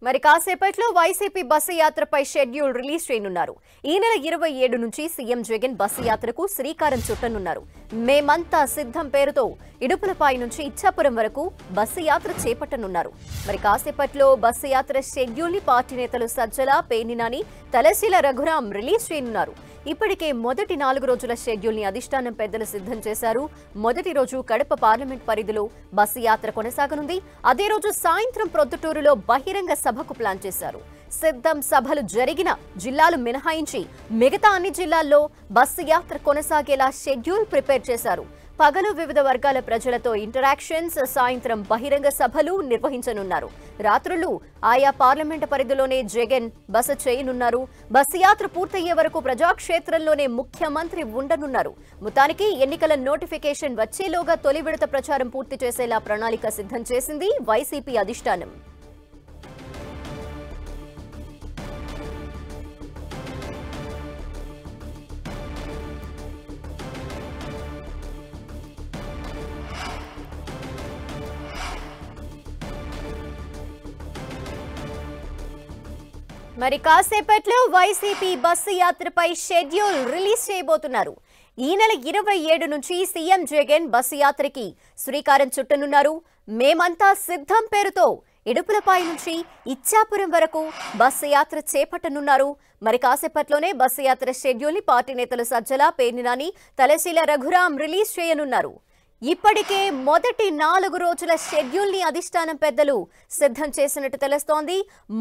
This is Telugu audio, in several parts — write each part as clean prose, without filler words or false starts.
మరి కాసేపట్లో వైసీపీ బస్సు యాత్రపై షెడ్యూల్ రిలీజ్ చేయనున్నారు. ఈ నెల 27 నుంచి సీఎం జగన్ బస్సు యాత్రకు శ్రీకారం చుట్టనున్నారు. మేమంతా సిద్ధం పేరుతో ఇడుపులపై నుంచి ఇచ్చాపురం వరకు బస్సు యాత్ర చేపట్టనున్నారు. మరి కాసేపట్లో బస్సు యాత్ర షెడ్యూల్ ని పార్టీ నేతలు సజ్జల, పేర్నినాని, తలశీల రఘురాం రిలీజ్ చేయనున్నారు. ఇప్పటికే మొదటి 4 రోజుల షెడ్యూల్ ని అధిష్టానం పెద్దలు సిద్ధం చేశారు. మొదటి రోజు కడప పార్లమెంట్ పరిధిలో బస్సు యాత్ర కొనసాగనుంది. అదే రోజు సాయంత్రం ప్రొద్దుటూరులో బహిరంగ సభకు ప్లాన్ చేశారు. సిద్ధం సభలు జరిగిన జిల్లాలు మినహాయించి మిగతా అన్ని జిల్లాల్లో బస్సు యాత్ర కొనసాగేలా షెడ్యూల్ ప్రిపేర్ చేశారు. పగలు వివిధ వర్గాల ప్రజలతో ఇంటరాక్షన్స్, సాయంత్రం బహిరంగ సభలు నిర్వహించనున్నారు. రాత్రులు ఆయా పార్లమెంటు పరిధిలోనే జగన్ బస చేయనున్నారు. బస్సు యాత్ర పూర్తయ్యే వరకు ప్రజాక్షేత్రంలోనే ముఖ్యమంత్రి ఉండనున్నారు. మొత్తానికి ఎన్నికల నోటిఫికేషన్ వచ్చేలోగా తొలి విడత ప్రచారం పూర్తి చేసేలా ప్రణాళిక సిద్ధం చేసింది వైసీపీ అధిష్టానం. మరి కాసేపట్లో వైసీపీ బస్సు యాత్రపై షెడ్యూల్ రిలీజ్ చేయబోతున్నారు. ఈ నెల 27 నుంచి సీఎం జగన్ బస్సు యాత్రకి శ్రీకారం చుట్టనున్నారు. మేమంతా సిద్ధం పేరుతో ఇడుపులపై నుంచి ఇచ్చాపురం వరకు బస్సు యాత్ర చేపట్టనున్నారు. మరి కాసేపట్లోనే బస్సు యాత్ర షెడ్యూల్ ని పార్టీ నేతలు సజ్జల, పేర్నినాని, తలశీల రఘురాం రిలీజ్ చేయనున్నారు. ఇప్పటికే మొదటి 4 రోజుల షెడ్యూల్ ని అధిష్టానం పెద్దలు సిద్ధం చేసినట్టు తెలుస్తోంది.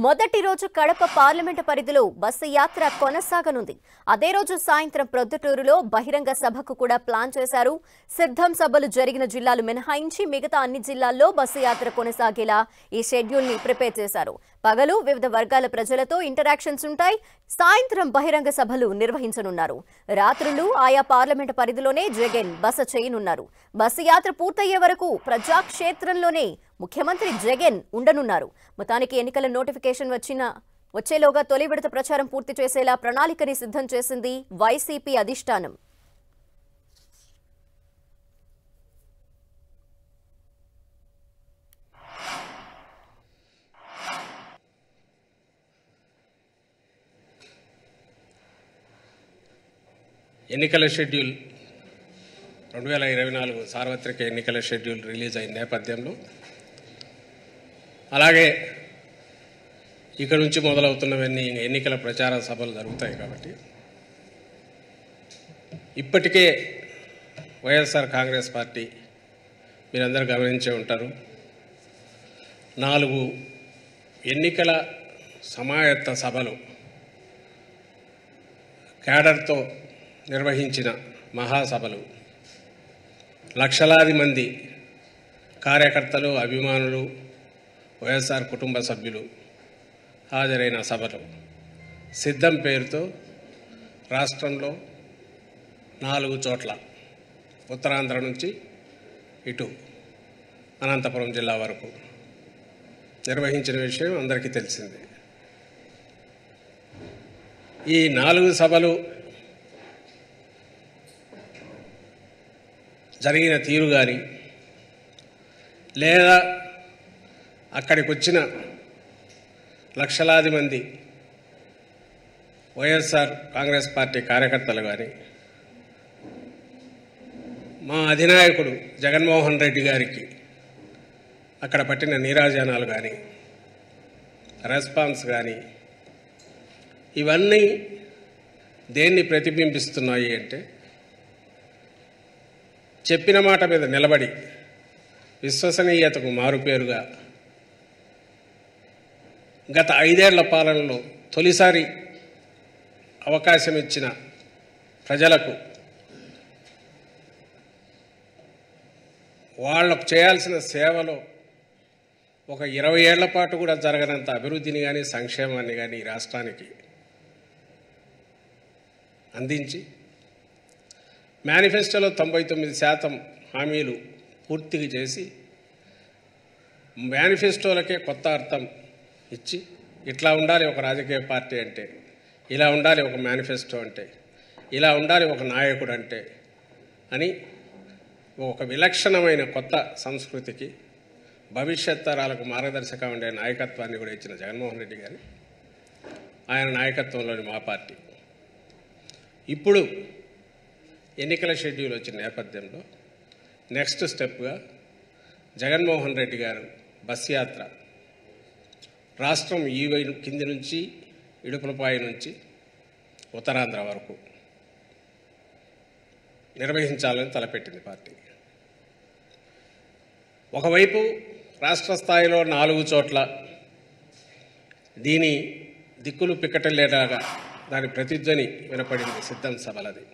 మొదటి రోజు కడప పార్లమెంటు పరిధిలో బస్సు యాత్ర కొనసాగనుంది. అదే రోజు సాయంత్రం ప్రొద్దుటూరులో బహిరంగ సభకు కూడా ప్లాన్ చేశారు. సిద్ధం సభలు జరిగిన జిల్లాలు మినహాయించి మిగతా అన్ని జిల్లాల్లో బస్సు యాత్ర కొనసాగేలా ఈ షెడ్యూల్ ని ప్రిపేర్ చేశారు. పగలు వివిధ వర్గాల ప్రజలతో ఇంటరాక్షన్స్ ఉంటాయి. సాయంత్రం బహిరంగ సభలు నిర్వహించనున్నారు. రాత్రులు ఆయా పార్లమెంటు పరిధిలోనే జగన్ బస చేయనున్నారు. బస్సు యాత్ర పూర్తయ్యే వరకు ప్రజాక్షేత్రంలోనే ముఖ్యమంత్రి జగన్ ఉండనున్నారు. మొత్తానికి ఎన్నికల నోటిఫికేషన్ వచ్చేలోగా తొలి విడత ప్రచారం పూర్తి చేసేలా ప్రణాళికని సిద్ధం చేసింది వైసీపీ అధిష్టానం. ఎన్నికల షెడ్యూల్ 2024 సార్వత్రిక ఎన్నికల షెడ్యూల్ రిలీజ్ అయిన నేపథ్యంలో, అలాగే ఇక్కడ నుంచి మొదలవుతున్నవన్నీ ఎన్నికల ప్రచార సభలు జరుగుతాయి కాబట్టి ఇప్పటికే వైఎస్ఆర్ కాంగ్రెస్ పార్టీ మీరందరూ గమనించే ఉంటారు, 4 ఎన్నికల సమాయత్త సభలు క్యాడర్తో నిర్వహించిన మహాసభలు, లక్షలాది మంది కార్యకర్తలు, అభిమానులు, వైఎస్ఆర్ కుటుంబ సభ్యులు హాజరైన సభలు సిద్ధం పేరుతో రాష్ట్రంలో 4 చోట్ల, ఉత్తరాంధ్ర నుంచి ఇటు అనంతపురం జిల్లా వరకు నిర్వహించిన విషయం అందరికీ తెలిసిందే. ఈ 4 సభలు జరిగిన తీరు కానీ, లేదా అక్కడికి వచ్చిన లక్షలాది మంది వైఎస్ఆర్ కాంగ్రెస్ పార్టీ కార్యకర్తలు కానీ, మా అధినాయకుడు జగన్మోహన్ రెడ్డి గారికి అక్కడ పట్టిన నీరాజనాలు కానీ, రెస్పాన్స్ కానీ, ఇవన్నీ దేన్ని ప్రతిబింబిస్తున్నాయి అంటే, చెప్పిన మాట మీద నిలబడి విశ్వసనీయతకు మారుపేరుగా గత 5 ఏళ్ల పాలనలో తొలిసారి అవకాశం ఇచ్చిన ప్రజలకు వాళ్ళకు చేయాల్సిన సేవలో ఒక 20 ఏళ్ల పాటు కూడా జరగనంత అభివృద్ధిని కానీ, సంక్షేమాన్ని కానీ ఈ రాష్ట్రానికి అందించి మేనిఫెస్టోలో 99% హామీలు పూర్తిగా చేసి మేనిఫెస్టోలకే కొత్త అర్థం ఇచ్చి, ఇట్లా ఉండాలి ఒక రాజకీయ పార్టీ అంటే, ఇలా ఉండాలి ఒక మేనిఫెస్టో అంటే, ఇలా ఉండాలి ఒక నాయకుడు అంటే అని ఒక విలక్షణమైన కొత్త సంస్కృతికి భవిష్యత్ తరాలకు మార్గదర్శకంగా ఉండే నాయకత్వాన్ని కూడా ఇచ్చిన జగన్మోహన్ రెడ్డి గారు, ఆయన నాయకత్వంలోని మా పార్టీ ఇప్పుడు ఎన్నికల షెడ్యూల్ వచ్చిన నేపథ్యంలో నెక్స్ట్ స్టెప్గా జగన్మోహన్ రెడ్డి గారు బస్ యాత్ర రాష్ట్రం కింది నుంచి ఇడుపులపాయ నుంచి ఉత్తరాంధ్ర వరకు నిర్వహించాలని తలపెట్టింది పార్టీ. ఒకవైపు రాష్ట్ర స్థాయిలో 4 చోట్ల దీని దిక్కులు పిక్కటలేలాగా దాని ప్రతిధ్వని వినపడింది సిద్ధం సభలది.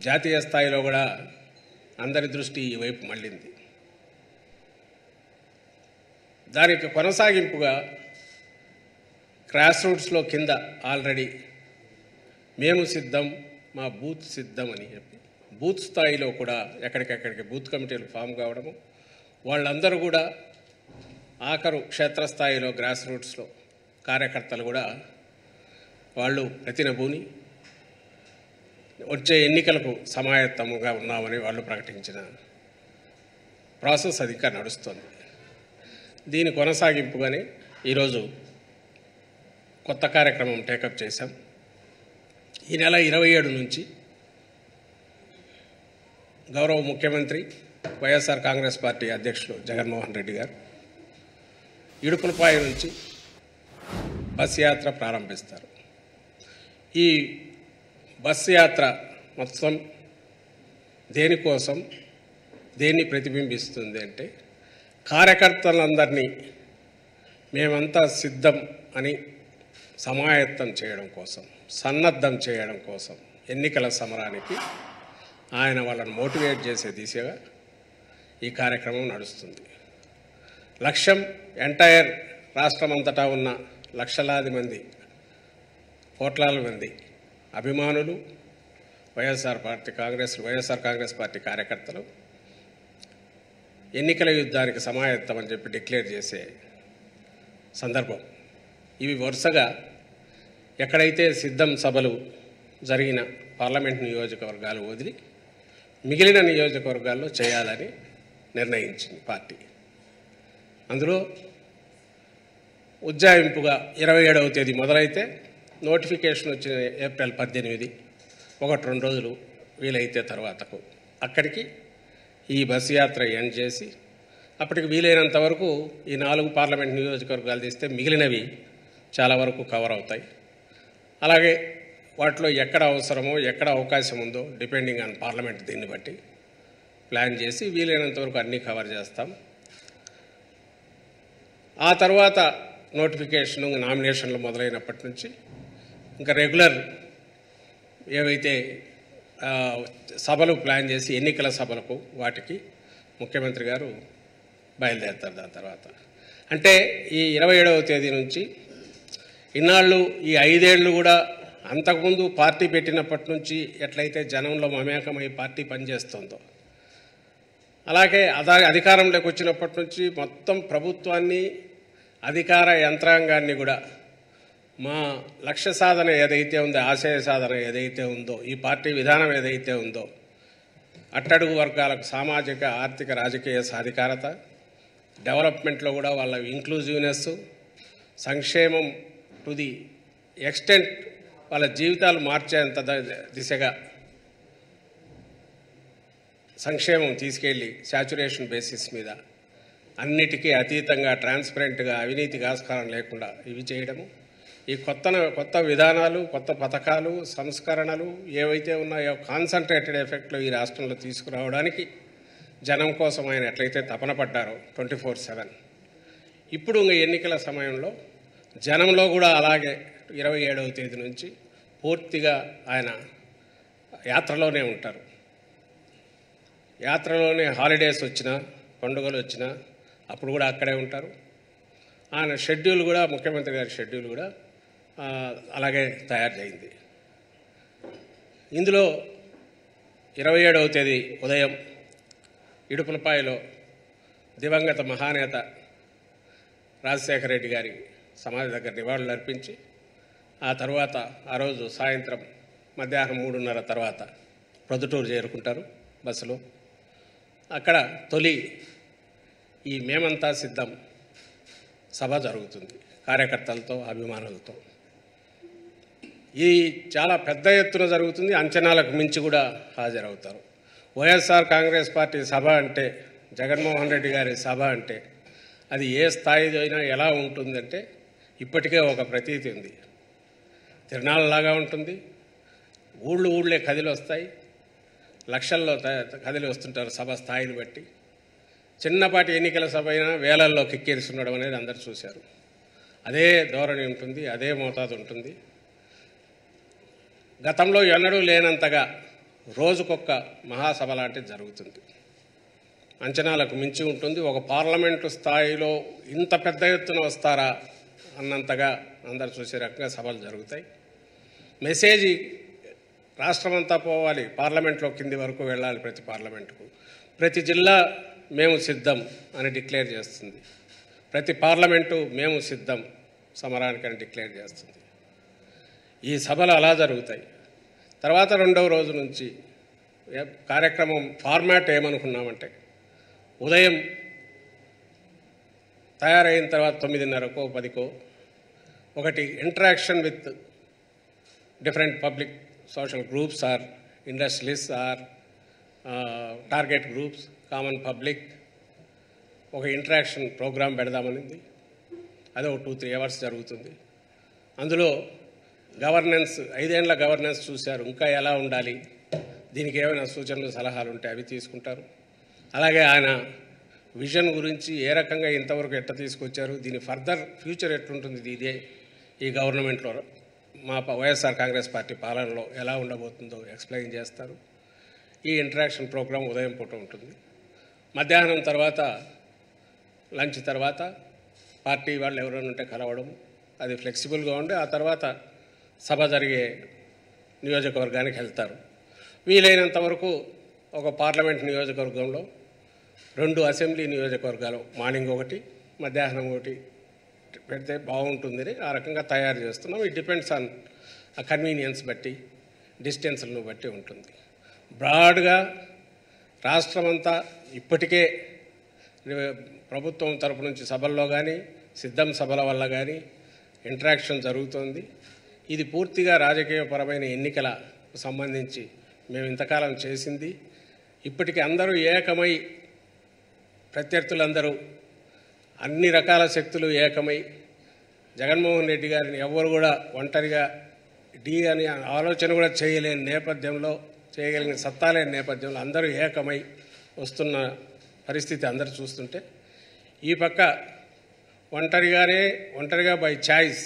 జాతీయ స్థాయిలో కూడా అందరి దృష్టి ఈ వైపు మళ్ళింది. దానికి కొనసాగింపుగా గ్రాస్ రూట్స్లో కింద ఆల్రెడీ మేము సిద్ధం, మా బూత్ సిద్ధం అని చెప్పి బూత్ స్థాయిలో కూడా ఎక్కడికెక్కడికి బూత్ కమిటీలు ఫామ్ కావడము, వాళ్ళందరూ కూడా ఆఖరు క్షేత్రస్థాయిలో గ్రాస్ రూట్స్లో కార్యకర్తలు కూడా వాళ్ళు ప్రతినబూని వచ్చే ఎన్నికలకు సమాయత్తముగా ఉన్నామని వాళ్ళు ప్రకటించిన ప్రాసెస్ అది ఇంకా నడుస్తుంది. దీని కొనసాగింపుగానే ఈరోజు కొత్త కార్యక్రమం టేకప్ చేశాం. ఈ నెల 27 నుంచి గౌరవ ముఖ్యమంత్రి వైఎస్ఆర్ కాంగ్రెస్ పార్టీ అధ్యక్షులు జగన్మోహన్ రెడ్డి గారు ఇడుపులపాయ నుంచి బస్ యాత్ర ప్రారంభిస్తారు. ఈ బస్ యాత్ర మొత్తం దేనికోసం, దేన్ని ప్రతిబింబిస్తుంది అంటే కార్యకర్తలందరినీ మేమంతా సిద్ధం అని సమాయత్తం చేయడం కోసం, సన్నద్ధం చేయడం కోసం ఎన్నికల సమరానికి ఆయన వాళ్ళని మోటివేట్ చేసే దిశగా ఈ కార్యక్రమం నడుస్తుంది. లక్ష్యం ఎంటైర్ రాష్ట్రమంతటా ఉన్న లక్షలాది మంది, కోట్లాది మంది అభిమానులు, వైఎస్ఆర్ కాంగ్రెస్ పార్టీ కార్యకర్తలు ఎన్నికల యుద్ధానికి సమాయత్తం అని చెప్పి డిక్లేర్ చేసే సందర్భం. ఇవి వరుసగా ఎక్కడైతే సిద్ధం సభలు జరిగిన పార్లమెంట్ నియోజకవర్గాలు వదిలి మిగిలిన నియోజకవర్గాల్లో చేయాలని నిర్ణయించింది పార్టీ. అందులో ఉజ్జాయింపుగా 27వ తేదీ మొదలైతే నోటిఫికేషన్ వచ్చిన ఏప్రిల్ 18, 1-2 రోజులు వీలైతే తర్వాతకు అక్కడికి ఈ బస్సు యాత్ర ఎండ్ చేసి అప్పటికి వీలైనంత వరకు ఈ 4 పార్లమెంట్ నియోజకవర్గాలు తీస్తే మిగిలినవి చాలా వరకు కవర్ అవుతాయి. అలాగే వాటిలో ఎక్కడ అవసరమో, ఎక్కడ అవకాశం ఉందో డిపెండింగ్ ఆన్ పార్లమెంట్ దీన్ని బట్టి ప్లాన్ చేసి వీలైనంత వరకు అన్నీ కవర్ చేస్తాం. ఆ తర్వాత నోటిఫికేషను, నామినేషన్లు మొదలైనప్పటి నుంచి ఇంకా రెగ్యులర్ ఏవైతే సభలు ప్లాన్ చేసి ఎన్నికల సభలకు వాటికి ముఖ్యమంత్రి గారు బయలుదేరుతారు. దాని తర్వాత అంటే ఈ 27వ తేదీ నుంచి ఇన్నాళ్ళు ఈ 5 ఏళ్ళు కూడా అంతకుముందు పార్టీ పెట్టినప్పటి నుంచి ఎట్లయితే జనంలో మమేకమై పార్టీ పనిచేస్తుందో, అలాగే అధికారంలోకి వచ్చినప్పటి నుంచి మొత్తం ప్రభుత్వాన్ని, అధికార యంత్రాంగాన్ని కూడా మా లక్ష్య సాధన ఏదైతే ఉందో, ఆశయ సాధన ఏదైతే ఉందో, ఈ పార్టీ విధానం ఏదైతే ఉందో, అట్టడుగు వర్గాలకు సామాజిక, ఆర్థిక, రాజకీయ సాధికారత, డెవలప్మెంట్లో కూడా వాళ్ళ ఇంక్లూజివ్నెస్, సంక్షేమం టు ది ఎక్స్టెంట్ వాళ్ళ జీవితాలు మార్చేంత దిశగా సంక్షేమం తీసుకెళ్ళి శాచురేషన్ బేసిస్ మీద అన్నిటికీ అతీతంగా ట్రాన్స్పరెంట్గా అవినీతికి ఆస్కారం లేకుండా ఇవి చేయడము, ఈ కొత్త విధానాలు, కొత్త పథకాలు, సంస్కరణలు ఏవైతే ఉన్నాయో కాన్సన్ట్రేటెడ్ ఎఫెక్ట్లో ఈ రాష్ట్రంలో తీసుకురావడానికి జనం కోసం ఆయన ఎట్లయితే తపన పడ్డారో 24/7 ఇప్పుడు ఎన్నికల సమయంలో జనంలో కూడా అలాగే 27వ తేదీ నుంచి పూర్తిగా ఆయన యాత్రలోనే ఉంటారు. యాత్రలోనే హాలిడేస్ వచ్చినా, పండుగలు వచ్చినా అప్పుడు కూడా అక్కడే ఉంటారు. ఆయన షెడ్యూల్ కూడా, ముఖ్యమంత్రి గారి షెడ్యూల్ కూడా అలాగే తయారు చేయింది. ఇందులో 27వ తేదీ ఉదయం ఇడుపులపాయలో దివంగత మహానేత రాజశేఖర రెడ్డి గారి సమాధి దగ్గర నివాళులు అర్పించి ఆ తర్వాత ఆ రోజు సాయంత్రం మధ్యాహ్నం 3:30 తర్వాత ప్రొద్దుటూరు చేరుకుంటారు బస్సులో. అక్కడ తొలి ఈ మేమంతా సిద్ధం సభ జరుగుతుంది కార్యకర్తలతో, అభిమానులతో. ఇది చాలా పెద్ద ఎత్తున జరుగుతుంది, అంచనాలకు మించి కూడా హాజరవుతారు. వైఎస్ఆర్ కాంగ్రెస్ పార్టీ సభ అంటే, జగన్మోహన్ రెడ్డి గారి సభ అంటే అది ఏ స్థాయిలో అయినా ఎలా ఉంటుందంటే ఇప్పటికే ఒక ప్రతీతి ఉంది. తిరణాలలాగా ఉంటుంది. ఊళ్ళే కదిలి వస్తాయి, లక్షల్లో కదిలి వస్తుంటారు సభ స్థాయిని బట్టి. చిన్నపాటి ఎన్నికల సభ అయినా వేలల్లో కిక్కిరిస్తుండడం అనేది అందరూ చూశారు. అదే ధోరణి ఉంటుంది, అదే మోతాదు ఉంటుంది. గతంలో ఎన్నడూ లేనంతగా రోజుకొక్క మహాసభ లాంటిది జరుగుతుంది. అంచనాలకు మించి ఉంటుంది. ఒక పార్లమెంటు స్థాయిలో ఇంత పెద్ద ఎత్తున వస్తారా అన్నంతగా అందరు చూసే రకంగా సభలు జరుగుతాయి. మెసేజ్ రాష్ట్రమంతా పోవాలి, పార్లమెంట్లో కింది వరకు వెళ్ళాలి. ప్రతి పార్లమెంటుకు, ప్రతి జిల్లా మేము సిద్ధం అని డిక్లేర్ చేస్తుంది. ప్రతి పార్లమెంటు మేము సిద్ధం సమరానికని డిక్లేర్ చేస్తుంది. ఈ సభలు అలా జరుగుతాయి. తర్వాత రెండవ రోజు నుంచి కార్యక్రమం ఫార్మాట్ ఏమనుకున్నామంటే, ఉదయం తయారైన తర్వాత 9:30కో 10కో ఒకటి interaction with different public social groups or industrialist or target groups, common public, ఒక ఇంటరాక్షన్ ప్రోగ్రాం పెడదామనింది. అదే ఒక 2-3 అవర్స్ జరుగుతుంది. అందులో గవర్నెన్స్, 5 ఏళ్ల గవర్నెన్స్ చూశారు, ఇంకా ఎలా ఉండాలి, దీనికి ఏమైనా సూచనలు సలహాలు ఉంటే అవి తీసుకుంటారు. అలాగే ఆయన విజన్ గురించి ఏ రకంగా ఇంతవరకు ఎట్లా తీసుకొచ్చారు, దీని ఫర్దర్ ఫ్యూచర్ ఎట్లుంటుంది, ఇదే ఈ గవర్నమెంట్లో మా వైఎస్ఆర్ కాంగ్రెస్ పార్టీ పాలనలో ఎలా ఉండబోతుందో ఎక్స్ప్లెయిన్ చేస్తారు. ఈ ఇంటరాక్షన్ ప్రోగ్రాం ఉదయం పూట ఉంటుంది. మధ్యాహ్నం తర్వాత లంచ్ తర్వాత పార్టీ వాళ్ళు ఎవరైనా ఉంటే కలవడం, అది ఫ్లెక్సిబుల్గా ఉండి ఆ తర్వాత సభ జరిగే నియోజకవర్గానికి వెళ్తారు. వీలైనంత వరకు ఒక పార్లమెంట్ నియోజకవర్గంలో 2 అసెంబ్లీ నియోజకవర్గాలు, మార్నింగ్ ఒకటి మధ్యాహ్నం ఒకటి పెడితే బాగుంటుందని ఆ రకంగా తయారు చేస్తున్నాం. ఇట్ డిపెండ్స్ ఆన్ ఆ కన్వీనియన్స్ బట్టి, డిస్టెన్స్లను బట్టి ఉంటుంది. బ్రాడ్గా రాష్ట్రమంతా ఇప్పటికే ప్రభుత్వం తరపు నుంచి సభల్లో కానీ సిద్ధం సభల వల్ల కానీ ఇంటరాక్షన్ జరుగుతోంది. ఇది పూర్తిగా రాజకీయపరమైన ఎన్నికలకు సంబంధించి మేము ఇంతకాలం చేసింది. ఇప్పటికీ అందరూ ఏకమై, ప్రత్యర్థులందరూ అన్ని రకాల శక్తులు ఏకమై జగన్మోహన్ రెడ్డి గారిని ఎవరు కూడా ఒంటరిగా అని ఆలోచన కూడా చేయలేని నేపథ్యంలో, చేయగలిగిన సత్తా లేని నేపథ్యంలో అందరూ ఏకమై వస్తున్న పరిస్థితి అందరూ చూస్తుంటే, ఈ పక్క ఒంటరిగా బై చాయిస్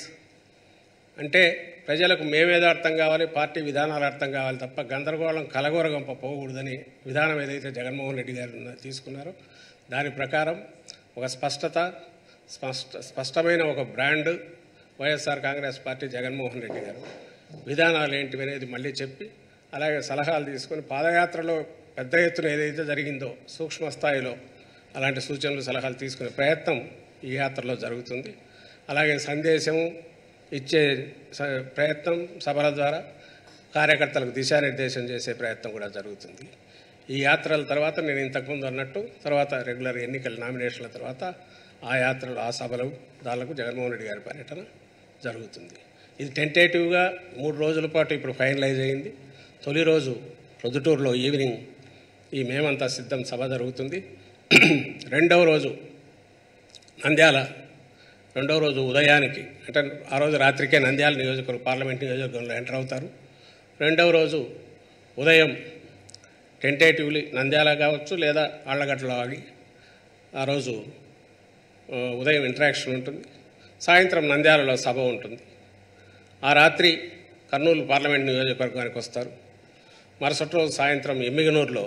అంటే ప్రజలకు మేమేదో అర్థం కావాలి, పార్టీ విధానాలు అర్థం కావాలి తప్ప గందరగోళం కలగోరగంప పోకూడదని విధానం ఏదైతే జగన్మోహన్ రెడ్డి గారు తీసుకున్నారో దాని ప్రకారం ఒక స్పష్టమైన ఒక బ్రాండ్ వైఎస్ఆర్ కాంగ్రెస్ పార్టీ జగన్మోహన్ రెడ్డి గారు. విధానాలు ఏంటివి అనేది మళ్ళీ చెప్పి, అలాగే సలహాలు తీసుకొని పాదయాత్రలో పెద్ద ఎత్తున ఏదైతే జరిగిందో సూక్ష్మ స్థాయిలో అలాంటి సూచనలు సలహాలు తీసుకునే ప్రయత్నం ఈ యాత్రలో జరుగుతుంది. అలాగే సందేశం ఇచ్చే ప్రయత్నం సభల ద్వారా కార్యకర్తలకు దిశానిర్దేశం చేసే ప్రయత్నం కూడా జరుగుతుంది. ఈ యాత్రల తర్వాత నేను ఇంతకుముందు అన్నట్టు తర్వాత రెగ్యులర్ ఎన్నికల నామినేషన్ల తర్వాత ఆ యాత్రలు, ఆ సభలు, దానికి జగన్మోహన్ రెడ్డి గారి పర్యటన జరుగుతుంది. ఇది టెంటేటివ్గా 3 రోజుల పాటు ఇప్పుడు ఫైనలైజ్ అయింది. తొలి రోజు ప్రొద్దుటూరులో ఈవినింగ్ ఈ మేమంతా సిద్ధం సభ జరుగుతుంది. రెండవ రోజు నంద్యాల, రెండవ రోజు ఉదయానికి, అంటే ఆ రోజు రాత్రికే నంద్యాల నియోజకవర్గం, పార్లమెంట్ నియోజకవర్గంలో ఎంటర్ అవుతారు. రెండవ రోజు ఉదయం టెంటేటివ్లీ నంద్యాల కావచ్చు లేదా ఆళ్లగడ్డలో ఆగి ఆ రోజు ఉదయం ఇంటరాక్షన్ ఉంటుంది. సాయంత్రం నంద్యాలలో సభ ఉంటుంది. ఆ రాత్రి కర్నూలు పార్లమెంట్ నియోజకవర్గానికి వస్తారు. మరుసటి రోజు సాయంత్రం ఎమ్మిగనూరులో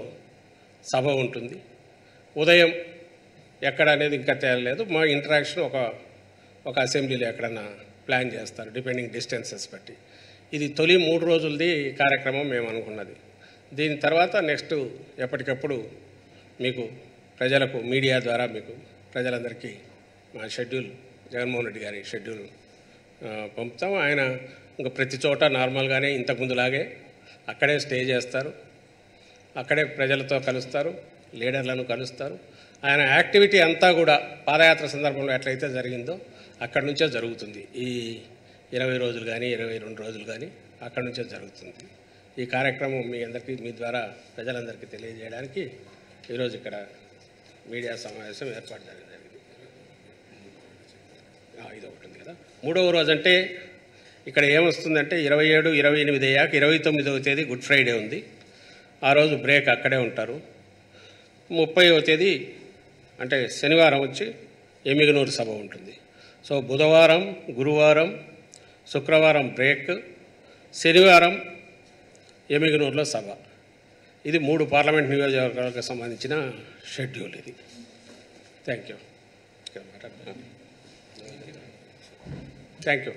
సభ ఉంటుంది. ఉదయం ఎక్కడ అనేది ఇంకా తేలలేదు. మా ఇంటరాక్షన్ ఒక అసెంబ్లీలో ఎక్కడన్నా ప్లాన్ చేస్తారు, డిపెండింగ్ డిస్టెన్సెస్ బట్టి. ఇది తొలి 3 రోజులది కార్యక్రమం మేము అనుకున్నది. దీని తర్వాత నెక్స్ట్ ఎప్పటికప్పుడు మీకు ప్రజలకు మీడియా ద్వారా మీకు ప్రజలందరికీ మా షెడ్యూల్, జగన్మోహన్ రెడ్డి గారి షెడ్యూల్ పంపుతాం. ఆయన ఇంకా ప్రతి చోట నార్మల్గానే ఇంతకుముందులాగే అక్కడే స్టే చేస్తారు, అక్కడే ప్రజలతో కలుస్తారు, లీడర్లను కలుస్తారు. ఆయన యాక్టివిటీ అంతా కూడా పాదయాత్ర సందర్భంలో ఎట్లయితే జరిగిందో అక్కడి నుంచే జరుగుతుంది. ఈ 20 రోజులు కానీ 22 రోజులు కానీ అక్కడి నుంచే జరుగుతుంది. ఈ కార్యక్రమం మీ అందరికీ, మీ ద్వారా ప్రజలందరికీ తెలియజేయడానికి ఈరోజు ఇక్కడ మీడియా సమావేశం ఏర్పాటు జరిగింది. ఇది ఒకటి ఉంది కదా. 3వ రోజు అంటే ఇక్కడ ఏమొస్తుందంటే 27, 28 అయ్యాక 29వ తేదీ గుడ్ ఫ్రైడే ఉంది. ఆ రోజు బ్రేక్ అక్కడే ఉంటారు. 30వ తేదీ అంటే శనివారం వచ్చి ఎమ్మిగనూరు సభ ఉంటుంది. సో బుధవారం, గురువారం, శుక్రవారం బ్రేక్, శనివారం ఎమ్మిగనూరులో సభ. ఇది 3 పార్లమెంట్ నియోజకవర్గాలకు సంబంధించిన షెడ్యూల్ ఇది. Thank you. Thank you.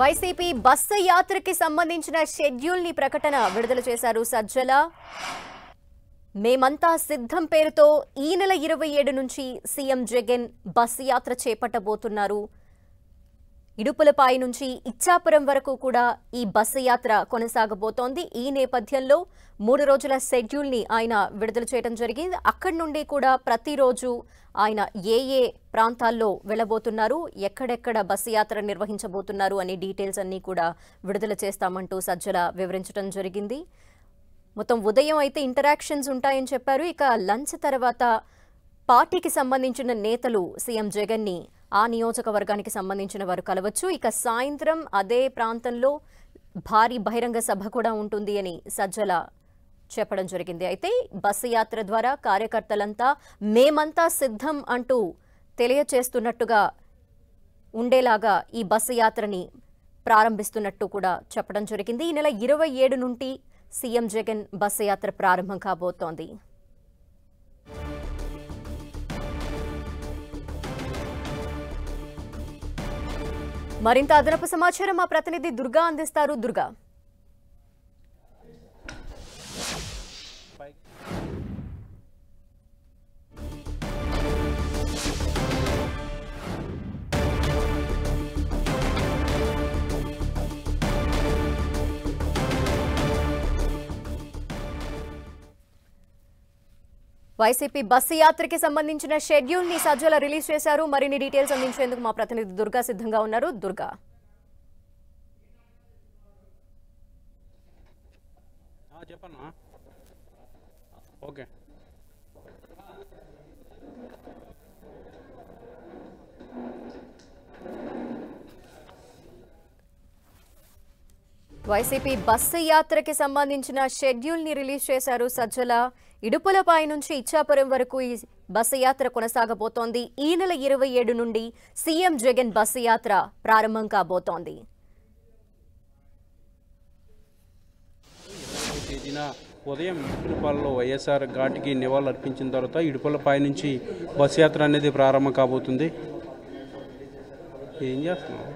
YCP bus యాత్రకి సంబంధించిన షెడ్యూల్ ని ప్రకటన విడుదల చేశారు సజ్జల. మేమంతా సిద్ధం పేరుతో ఈ నెల 27 నుంచి సీఎం జగన్ బస్సు యాత్ర చేపట్టబోతున్నారు. ఇడుపులపాయ నుంచి ఇచ్చాపురం వరకు కూడా ఈ బస్సు యాత్ర కొనసాగబోతోంది. ఈ నేపథ్యంలో 3 రోజుల షెడ్యూల్ ని ఆయన విడుదల చేయడం జరిగింది. అక్కడి నుండి కూడా ప్రతిరోజు ఆయన ఏ ప్రాంతాల్లో వెళ్లబోతున్నారు, ఎక్కడెక్కడ బస్సు యాత్ర నిర్వహించబోతున్నారు అనే డీటెయిల్స్ అన్ని కూడా విడుదల చేస్తామంటూ సజ్జల వివరించడం జరిగింది. మొత్తం ఉదయం అయితే ఇంటరాక్షన్స్ ఉంటాయని చెప్పారు. ఇక లంచ్ తర్వాత పార్టీకి సంబంధించిన నేతలు సీఎం జగన్ ని ఆ నియోజకవర్గానికి సంబంధించిన వారు కలవచ్చు. ఇక సాయంత్రం అదే ప్రాంతంలో భారీ బహిరంగ సభ కూడా ఉంటుంది అని సజ్జల చెప్పడం జరిగింది. అయితే బస్సు యాత్ర ద్వారా కార్యకర్తలంతా మేమంతా సిద్ధం అంటూ తెలియచేస్తున్నట్టుగా ఉండేలాగా ఈ బస్సు యాత్రని ప్రారంభిస్తున్నట్టు కూడా చెప్పడం జరిగింది. ఈ నెల 27 నుండి సీఎం జగన్ బస్సు యాత్ర ప్రారంభం కాబోతోంది. మరింత అదనపు సమాచారం మా ప్రతినిధి దుర్గా అందిస్తారు. దుర్గా, వైసీపీ బస్సు యాత్రకి సంబంధించిన షెడ్యూల్ ని సజ్జల రిలీజ్ చేశారు. మరిన్ని డీటెయిల్స్ అందించేందుకు మా ప్రతినిధి దుర్గా సిద్ధంగా ఉన్నారు. దుర్గా, చెప్పన్నా. ఓకే, వైసీపీ బస్సు యాత్రకి సంబంధించిన షెడ్యూల్ ని రిలీజ్ చేశారు సజ్జల. ఇడుపులపాయ నుంచి ఇచ్చాపురం వరకు ఈ బస్సు యాత్ర కొనసాగబోతోంది. ఈ నెల 27 నుండి సీఎం జగన్ బస్సు యాత్ర ప్రారంభం కాబోతోంది. తేదీన ఉదయం ఇడుపులపాయలో వైఎస్ఆర్ ఘాటికి నివాళులు అర్పించిన తర్వాత ఇడుపులపాయ నుంచి బస్సు యాత్ర అనేది ప్రారంభం కాబోతుంది. ఏం చేస్తున్నాం?